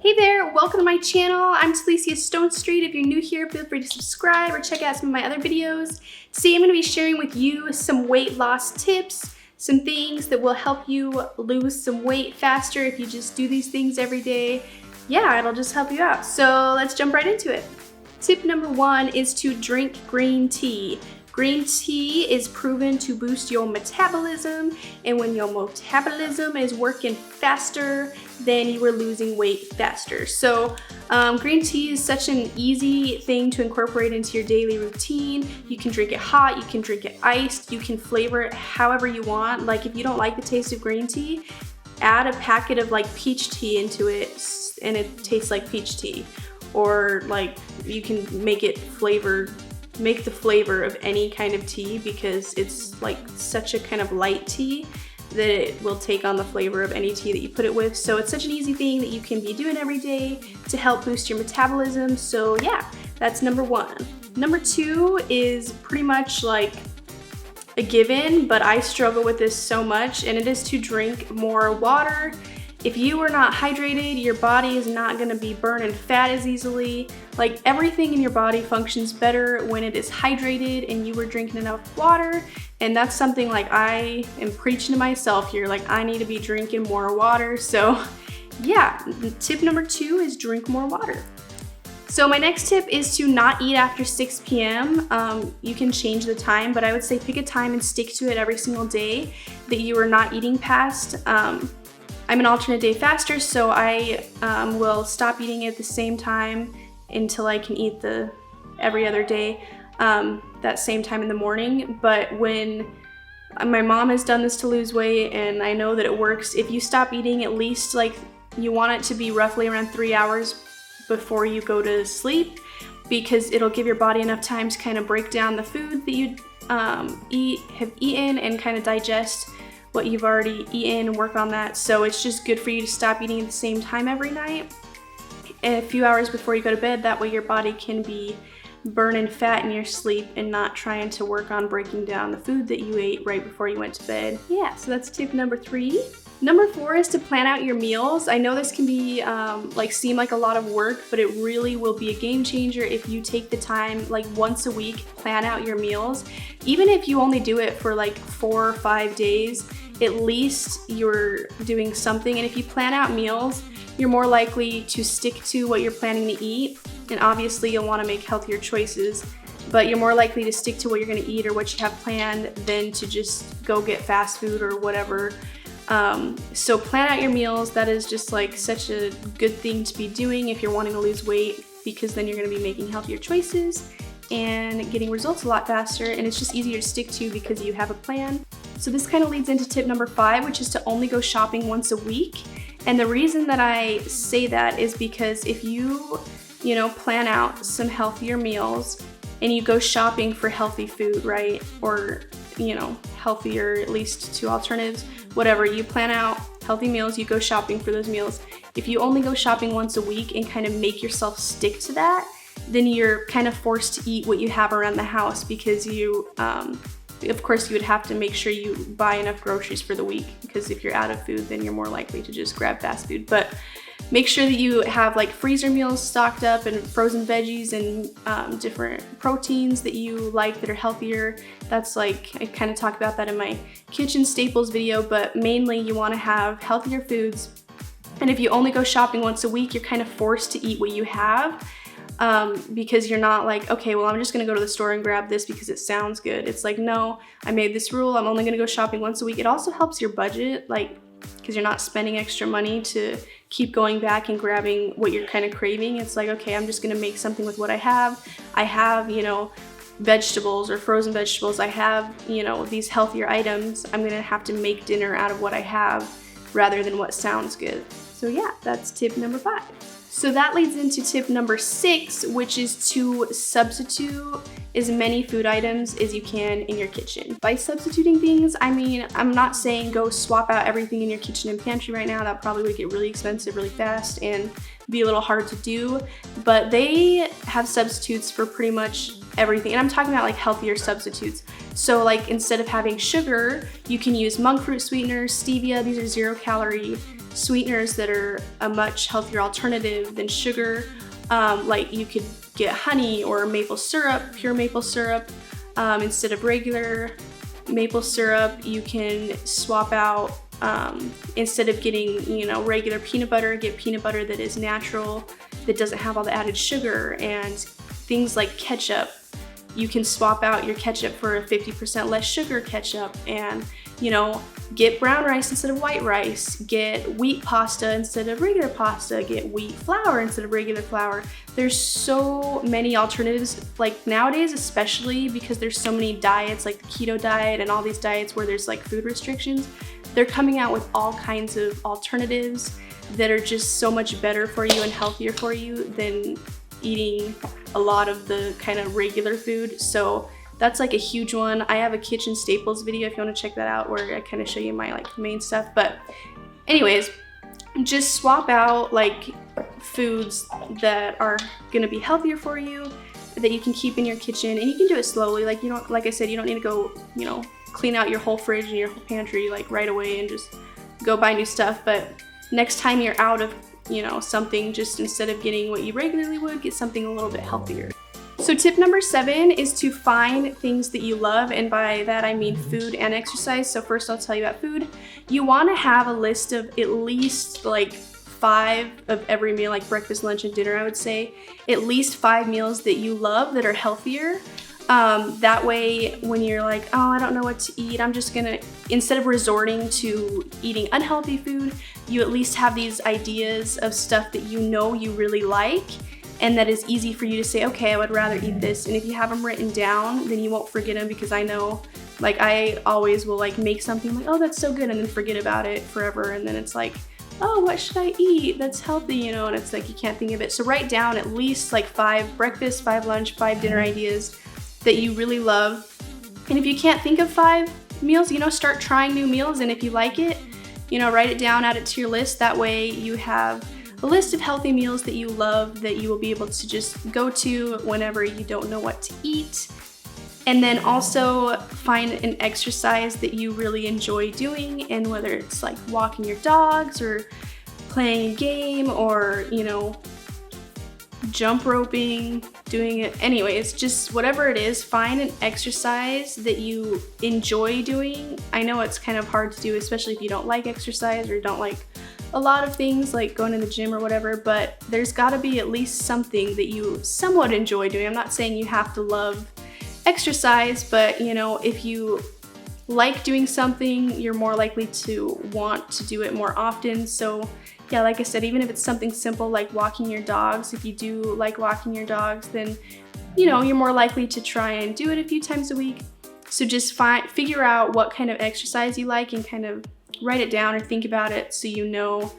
Hey there, welcome to my channel. I'm Taleecia Stonestreet. If you're new here, feel free to subscribe or check out some of my other videos. Today I'm going to be sharing with you some weight loss tips, some things that will help you lose some weight faster if you just do these things every day. Yeah, it'll just help you out. So let's jump right into it. Tip number 1 is to drink green tea. Green tea is proven to boost your metabolism, and when your metabolism is working faster, then you are losing weight faster. So green tea is such an easy thing to incorporate into your daily routine. You can drink it hot, you can drink it iced, you can flavor it however you want. Like if you don't like the taste of green tea, add a packet of like peach tea into it and it tastes like peach tea. Or like you can make the flavor of any kind of tea, because it's like such a kind of light tea that it will take on the flavor of any tea that you put it with. So it's such an easy thing that you can be doing every day to help boost your metabolism. So yeah, that's number 1. Number 2 is pretty much like a given, but I struggle with this so much, and it is to drink more water. If you are not hydrated, your body is not gonna be burning fat as easily. Like everything in your body functions better when it is hydrated and you are drinking enough water. And that's something like I am preaching to myself here, like I need to be drinking more water. So yeah, tip number 2 is drink more water. So my next tip is to not eat after 6 p.m. You can change the time, but I would say pick a time and stick to it every single day that you are not eating past. I'm an alternate day faster, so I will stop eating at the same time until I can eat every other day, that same time in the morning. But when my mom has done this to lose weight, and I know that it works, if you stop eating, at least like you want it to be roughly around 3 hours before you go to sleep, because it'll give your body enough time to kind of break down the food that you have eaten and kind of digest what you've already eaten and work on that. So it's just good for you to stop eating at the same time every night, a few hours before you go to bed. That way your body can be burning fat in your sleep and not trying to work on breaking down the food that you ate right before you went to bed. Yeah, so that's tip number 3. Number 4 is to plan out your meals. I know this can be seem like a lot of work, but it really will be a game changer if you take the time, like once a week, plan out your meals. Even if you only do it for like 4 or 5 days, at least you're doing something. And if you plan out meals, you're more likely to stick to what you're planning to eat. And obviously you'll want to make healthier choices, but you're more likely to stick to what you're going to eat or what you have planned than to just go get fast food or whatever. So plan out your meals. That is just like such a good thing to be doing if you're wanting to lose weight, because then you're going to be making healthier choices and getting results a lot faster, and it's just easier to stick to because you have a plan. So this kind of leads into tip number 5, which is to only go shopping once a week. And the reason that I say that is because if you plan out some healthier meals and you go shopping for healthy food, right? Or, healthier, at least 2 alternatives, whatever, you plan out healthy meals, you go shopping for those meals. If you only go shopping once a week and kind of make yourself stick to that, then you're kind of forced to eat what you have around the house, because of course you would have to make sure you buy enough groceries for the week, because if you're out of food, then you're more likely to just grab fast food. But make sure that you have like freezer meals stocked up and frozen veggies and different proteins that you like that are healthier. That's like, I kind of talk about that in my kitchen staples video, but mainly you want to have healthier foods. And if you only go shopping once a week, you're kind of forced to eat what you have. Because you're not like, okay, well, I'm just gonna go to the store and grab this because it sounds good. It's like, no, I made this rule, I'm only gonna go shopping once a week. It also helps your budget, like, because you're not spending extra money to keep going back and grabbing what you're kind of craving. It's like, okay, I'm just gonna make something with what I have. I have, vegetables or frozen vegetables. I have, these healthier items. I'm gonna have to make dinner out of what I have rather than what sounds good. So yeah, that's tip number 5. So that leads into tip number 6, which is to substitute as many food items as you can in your kitchen. By substituting things, I mean, I'm not saying go swap out everything in your kitchen and pantry right now. That probably would get really expensive really fast and be a little hard to do, but they have substitutes for pretty much everything. And I'm talking about like healthier substitutes. So like instead of having sugar, you can use monk fruit sweeteners, stevia. These are 0-calorie sweeteners that are a much healthier alternative than sugar. Like you could get honey or maple syrup, pure maple syrup, instead of regular maple syrup. You can swap out, instead of getting, you know, regular peanut butter, get peanut butter that is natural, that doesn't have all the added sugar. And things like ketchup, you can swap out your ketchup for a 50% less sugar ketchup, and, you know, get brown rice instead of white rice, get wheat pasta instead of regular pasta, get wheat flour instead of regular flour. There's so many alternatives, like nowadays, especially because there's so many diets, like the keto diet and all these diets where there's like food restrictions. They're coming out with all kinds of alternatives that are just so much better for you and healthier for you than eating a lot of the kind of regular food. So that's like a huge one. I have a kitchen staples video if you want to check that out, where I kind of show you my like main stuff. But anyways, just swap out like foods that are gonna be healthier for you, that you can keep in your kitchen, and you can do it slowly. Like, you don't, like I said, you don't need to go, you know, clean out your whole fridge and your whole pantry like right away and just go buy new stuff. But next time you're out of, you know, something, just instead of getting what you regularly would, get something a little bit healthier. So tip number 7 is to find things that you love, and by that I mean food and exercise. So first I'll tell you about food. You want to have a list of at least like 5 of every meal, like breakfast, lunch, and dinner. I would say at least 5 meals that you love that are healthier. That way when you're like, oh, I don't know what to eat, I'm just gonna, instead of resorting to eating unhealthy food, you at least have these ideas of stuff that you know you really like, and that is easy for you to say, okay, I would rather eat this. And if you have them written down, then you won't forget them, because I know, like, I always will like make something like, oh, that's so good, and then forget about it forever, and then it's like, oh, what should I eat that's healthy, you know, and it's like you can't think of it. So write down at least like 5 breakfast, 5 lunch, 5 dinner ideas that you really love. And if you can't think of 5 meals, you know, start trying new meals, and if you like it, you know, write it down, add it to your list. That way you have a list of healthy meals that you love that you will be able to just go to whenever you don't know what to eat. And then also find an exercise that you really enjoy doing, and whether it's like walking your dogs or playing a game or, you know, jump roping, doing it. Anyways, just whatever it is, find an exercise that you enjoy doing. I know it's kind of hard to do, especially if you don't like exercise or don't like a lot of things like going to the gym or whatever, but there's got to be at least something that you somewhat enjoy doing. I'm not saying you have to love exercise, but you know, if you like doing something, you're more likely to want to do it more often. So yeah, like I said, even if it's something simple like walking your dogs, if you do like walking your dogs, then, you know, you're more likely to try and do it a few times a week. So just figure out what kind of exercise you like and kind of write it down or think about it, so you know.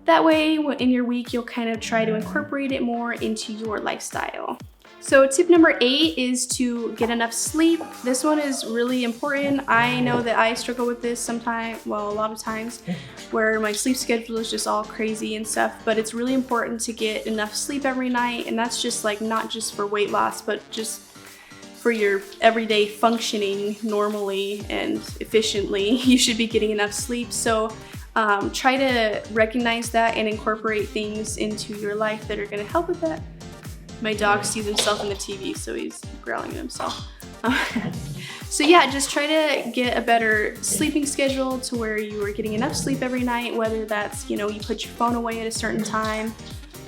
That way in your week you'll kind of try to incorporate it more into your lifestyle. So tip number 8 is to get enough sleep. This one is really important. I know that I struggle with this sometimes, well, a lot of times, where my sleep schedule is just all crazy and stuff, but it's really important to get enough sleep every night. And that's just like not just for weight loss, but just for your everyday functioning normally and efficiently. You should be getting enough sleep. So try to recognize that and incorporate things into your life that are going to help with that. My dog sees himself in the TV, so he's growling at himself. So yeah, just try to get a better sleeping schedule to where you are getting enough sleep every night, whether that's, you know, you put your phone away at a certain time,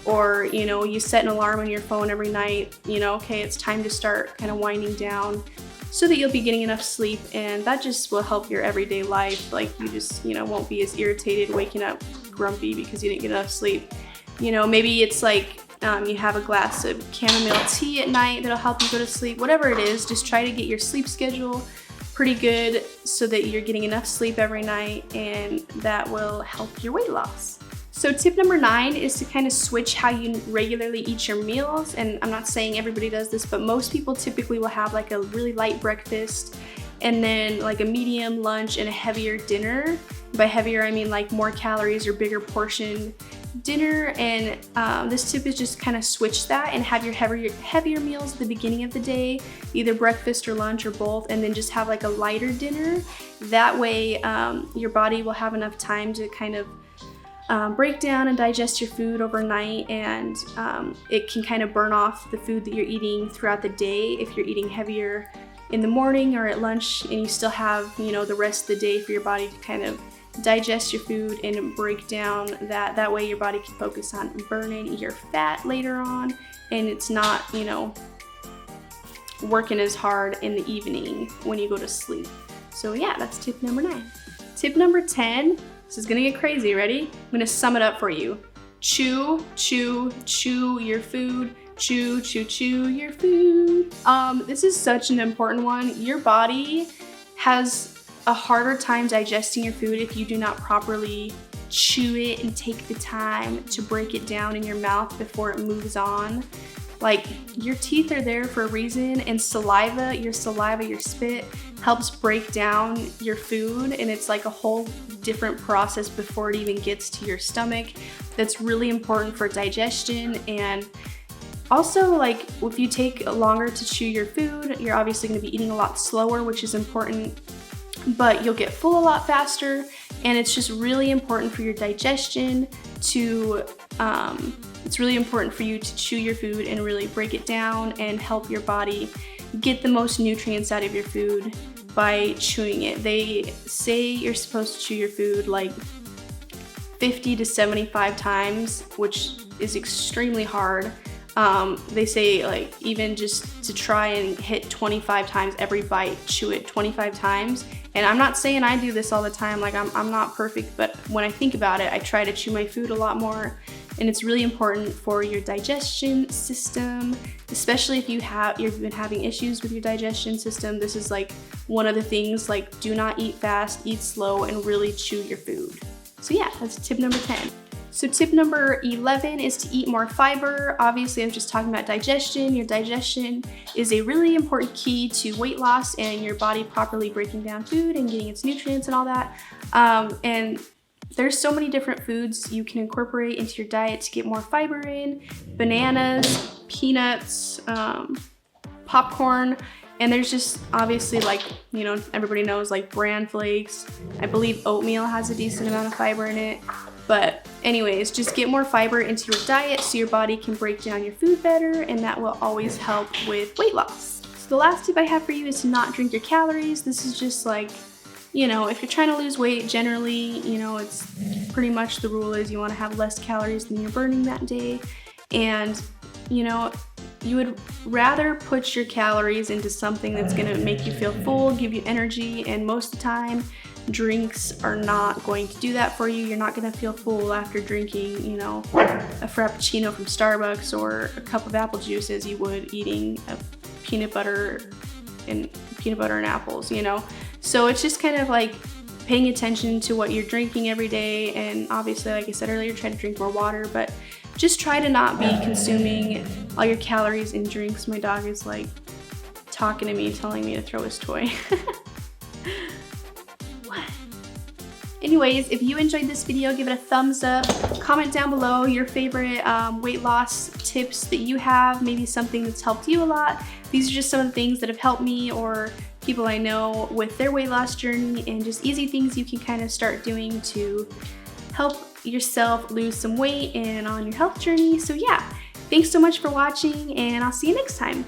or, you know, you set an alarm on your phone every night, you know, okay, it's time to start kind of winding down, so that you'll be getting enough sleep, and that just will help your everyday life. Like, you just, you know, won't be as irritated waking up grumpy because you didn't get enough sleep. You know, maybe it's like you have a glass of chamomile tea at night that'll help you go to sleep. Whatever it is, just try to get your sleep schedule pretty good so that you're getting enough sleep every night, and that will help your weight loss. So tip number 9 is to kind of switch how you regularly eat your meals. And I'm not saying everybody does this, but most people typically will have like a really light breakfast, and then like a medium lunch and a heavier dinner. By heavier, I mean like more calories or bigger portion dinner. And this tip is just kind of switch that and have your heavier meals at the beginning of the day, either breakfast or lunch or both, and then just have like a lighter dinner. That way your body will have enough time to kind of break down and digest your food overnight, and it can kind of burn off the food that you're eating throughout the day if you're eating heavier in the morning or at lunch, and you still have, you know, the rest of the day for your body to kind of digest your food and break down. That way your body can focus on burning your fat later on, and it's not, you know, working as hard in the evening when you go to sleep. So yeah, that's tip number 9. Tip number 10, this is gonna get crazy, ready? I'm gonna sum it up for you. Chew, chew, chew your food. Chew, chew, chew your food. This is such an important one. Your body has a harder time digesting your food if you do not properly chew it and take the time to break it down in your mouth before it moves on. Like, your teeth are there for a reason, and saliva, your spit, helps break down your food, and it's like a whole different process before it even gets to your stomach. That's really important for digestion. And also, like, if you take longer to chew your food, you're obviously going to be eating a lot slower, which is important, but you'll get full a lot faster, and it's just really important for your digestion to it's really important for you to chew your food and really break it down and help your body get the most nutrients out of your food by chewing it. They say you're supposed to chew your food like 50 to 75 times, which is extremely hard. They say, like, even just to try and hit 25 times every bite, chew it 25 times. And I'm not saying I do this all the time, like I'm not perfect, but when I think about it, I try to chew my food a lot more. And it's really important for your digestion system, especially if you've been having issues with your digestion system. This is like one of the things, like, do not eat fast, eat slow, and really chew your food. So yeah, that's tip number 10. So tip number 11 is to eat more fiber. Obviously, I was just talking about digestion. Your digestion is a really important key to weight loss and your body properly breaking down food and getting its nutrients and all that. And there's so many different foods you can incorporate into your diet to get more fiber in. Bananas, peanuts, popcorn, and there's just obviously, like, you know, everybody knows, like, bran flakes. I believe oatmeal has a decent amount of fiber in it. But anyways, just get more fiber into your diet so your body can break down your food better, and that will always help with weight loss. So the last tip I have for you is to not drink your calories. This is just like, you know, if you're trying to lose weight, generally, you know, it's pretty much the rule is you want to have less calories than you're burning that day. And, you know, you would rather put your calories into something that's going to make you feel full, give you energy, and most of the time, drinks are not going to do that for you. You're not going to feel full after drinking, you know, a Frappuccino from Starbucks or a cup of apple juice as you would eating a peanut butter and apples, you know. So it's just kind of like paying attention to what you're drinking every day, and obviously, like I said earlier, try to drink more water, but just try to not be consuming all your calories in drinks. My dog is like talking to me, telling me to throw his toy. Anyways, if you enjoyed this video, give it a thumbs up. Comment down below your favorite weight loss tips that you have, maybe something that's helped you a lot. These are just some of the things that have helped me or people I know with their weight loss journey, and just easy things you can kind of start doing to help yourself lose some weight and on your health journey. So yeah, thanks so much for watching, and I'll see you next time.